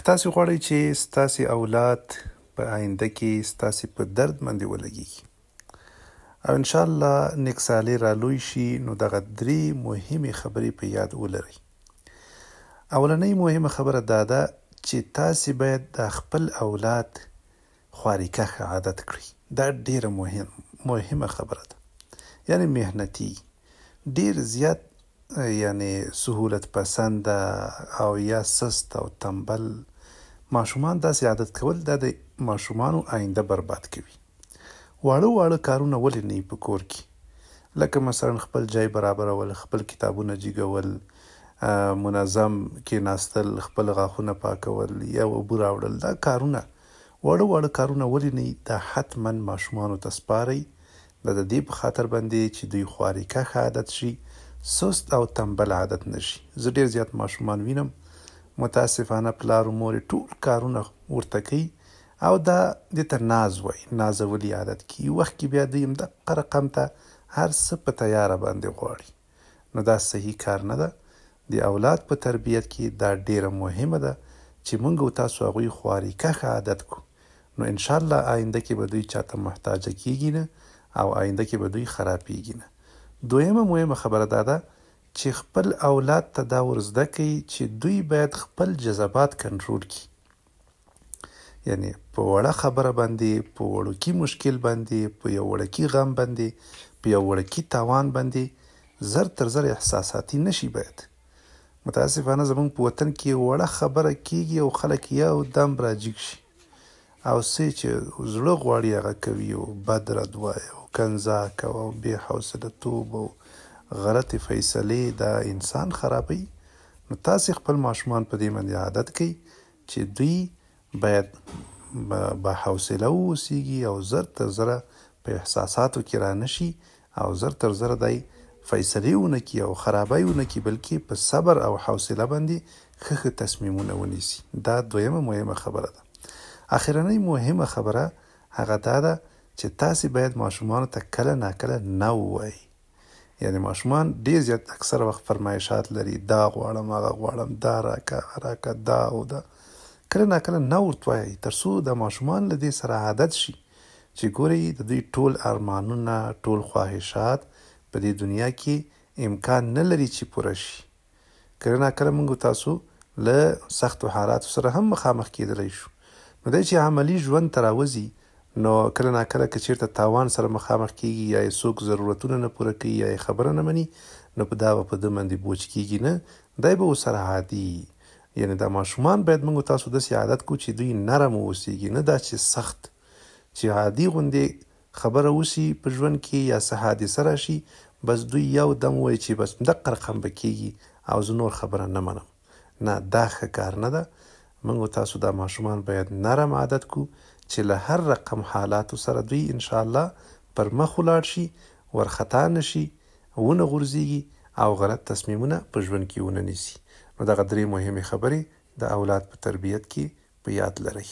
که تاسې غواړئ چې ستاسې اولاد په آینده کې ستاسې په درد باندې ولګېږي او انشاءالله نیک صالح رالوی شي، نو دغه 3 مهمې خبرې په یاد ولرئ. اولنۍ مهمه خبره دا ده چې تاسې باید د خپل اولاد خواريکښ عادت کړئ. دا ډیره مهمه خبره ده. یعنی محنتي، ډیر زیات یعنی سهولت پسنده او یا سست او تنبل ماشومان داسې عادت کول دا د ماشومانو آینده برباد کوي. واړه کارونه ولې نه په کور کې، لکه مثلا خپل جای برابرول، خپل کتابونه جګول، منظم کېناستل، خپل غاښونه پاکول یا اوبه راوړل، دا کارونه واړه کارونه ولې نه دا حتما ماشومانو ته سپارئ. دا د دې په خاطر باندې چې دوی خواريکښ عادت شي، سست او تنبل عادت نشي. زه ډیر زیات ماشومان وینم متاسفانه پلار و مور ټول کارونه ورته کوي او دا دې ته ناز وایي، نازولي عادت کوي. وخت کې بیا دوی همدغه رقم ته هر څه په تیاره باندې غواړي. نو دا صحیح کار نه ده. د اولاد په تربیت کې دا ډیره مهمه ده چې موږ او تاسو هغوی خواريکښ عادت کو، نو انشاءالله آینده کې به دوی چاته محتاجه کیږي نه او آینده کې به دوی خرابېږي نه. دویمه مهمه خبره دا ده چې خپل اولاد ته دا ورزده کوي چې دوی باید خپل جذبات کنټرول کړي. یعنی په وړه خبره باندې، په وړوکي مشکل باندې، په یو وړوکي غم باندې، په یو وړوکي تاوان باندې زر تر زر احساساتي نشي. باید متاسفانه زمونږ په وطن کې وړه خبره کیږي او خلک یو دم راجګ شي او څه چې زړه غواړي هغه کوي او بد رد وایي او کنځاک او بې حوصله توب او غلطې فیصلې دا انسان خرابوي. نو تاسې خپل ماشومان په دې باندې عادت کوئ چې دوی باید با حوصله واوسیږي او زر تر زره په احساساتو کې رانشي او زر تر زره دی فیصلې ونه کړي او خرابۍ ونه کړي، بلکې په صبر او حوصله باندې ښه تصمیمونه ونیسي. دا دویمه مهمه خبره ده. اخرنۍ مهمه خبره هغه دا ده چې تاسې باید ماشومانو ته کله ناکله نه ووایئ. یعنی ماشومان ډیر زیات اکثر وخت فرمایشات لري، دا غواړم، هغه غواړم، دا راکه، دا او دا. کله ناکله نه ورته وایئ تر څو د ماشومان له دې سره عادت شي چې ګورئ د دوی ټول ارمانونه، ټول خواهشات په دې دنیا کې امکان نه لري چې پوره شي. کله ناکله موږ تاسو له سختو حالاتو سره هم مخامخ کېدلی شو. نو دی چې عملي ژوند ته راوځي، نو کله ناکله که چېرته تاوان سره مخامخ کېږي یا یې څوک ضرورتونه نه پوره کوي یا یې خبره نه مني، نو په دا به په ده باندې بوج کېږي نه، دی به ورسره عادي. یعنی دا ماشومان باید موږ تاسو داسې عادت کړو چې دوی نرم واوسېږي، نه دا چې سخت، چې عادي غوندې خبره وشي په ژوند کې یا څه حادثه راشي بس دوی یو دم وایي چې بس دغه رقم به کېږي او زه نور خبره نه منم. نه، دا ښه کار نه ده. موږ تاسو دا ماشومان باید نرم عادت کو چې له هر رقم حالاتو سره دوی انشاءالله پر مخ ولاړ شي، ورخطا نشي، ونه غورځېږي او غلط تصمیمونه په ژوند کې ونه نیسي. نو دغه 3 مهمې خبرې د اولاد په تربیت کې په یاد لرئ.